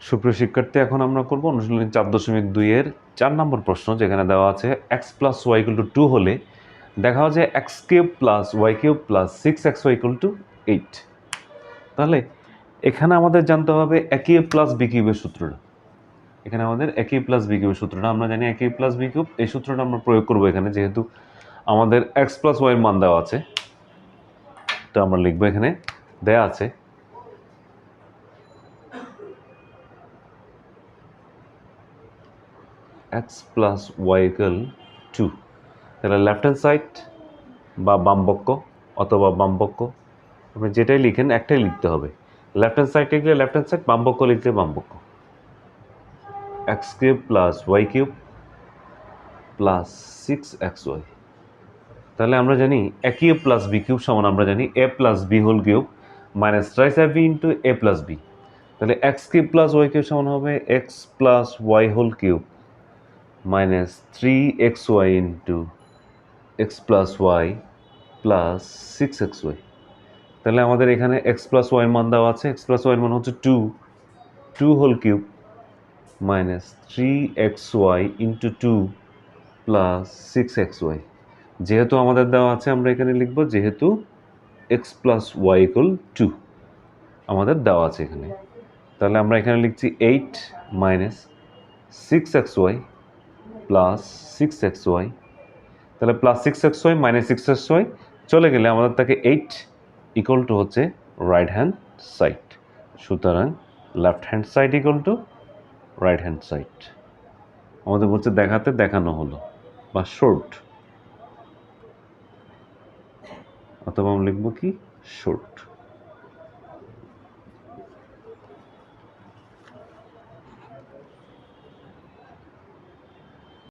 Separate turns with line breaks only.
সুপ্রিয় শিক্ষার্থী, এখন আমরা করব অনুশীলনী 4.2 এর 4 নম্বর প্রশ্ন, যেখানে দেওয়া আছে x plus Y equal to 2 হলে দেখা হয় যে X cube plus Y cube plus 6xy equal to 8। তাহলে এখানে আমাদের জানতে হবে এ কিউব প্লাস বি কিউবের সূত্রটা। এখানে আমাদের এ কিউব প্লাস বি কিউবের সূত্রটা আমরা জানি। A cube plus b cube এই সূত্রটা আমরা প্রয়োগ করবো এখানে, যেহেতু আমাদের এক্স প্লাস ওয়াই এর মান দেওয়া আছে। তো আমরা লিখবো, এখানে দেয়া আছে x প্লাস ওয়াই ইকুয়াল 2। তাহলে লেফট হ্যান্ড সাইড বা বামপক্ষ অথবা বামপক্ষ, আপনি যেটাই লিখেন একটাই লিখতে হবে। লেফট হ্যান্ড সাইড লিখলে লেফট হ্যান্ড সাইড, বামপক্ষ লিখলে বামপক্ষ। X cube plus Y cube plus 6xy। তাহলে আমরা জানি a cube plus b cube সমান, আমরা জানি a plus b whole cube minus thrice b into a plus b. তাহলে x cube plus Y cube সমান হবে x plus y whole cube minus 3xy into x plus y plus 6xy। তাহলে আমাদের এখানে x plus Y মান দেওয়া আছে। X plus Y মান হচ্ছে 2 whole cube minus 3xy into 2 plus 6xy। যেহেতু আমাদের দেওয়া আছে, আমরা এখানে লিখব যেহেতু এক্স প্লাস ওয়াই ইকুয়াল 2 আমাদের দেওয়া আছে এখানে। তাহলে আমরা এখানে লিখছি 8 মাইনাস 6xy প্লাস 6xy। তাহলে প্লাস 6xy মাইনাস 6xy চলে গেলে আমাদের থাকে 8 ইকুয়াল টু হচ্ছে রাইট হ্যান্ড সাইড। সুতরাং left hand side equal to right hand side. আমাদের বলছে দেখাতে, দেখানো হলো, বা শর্ট, অথবা আমরা লিখবো কি শর্ট।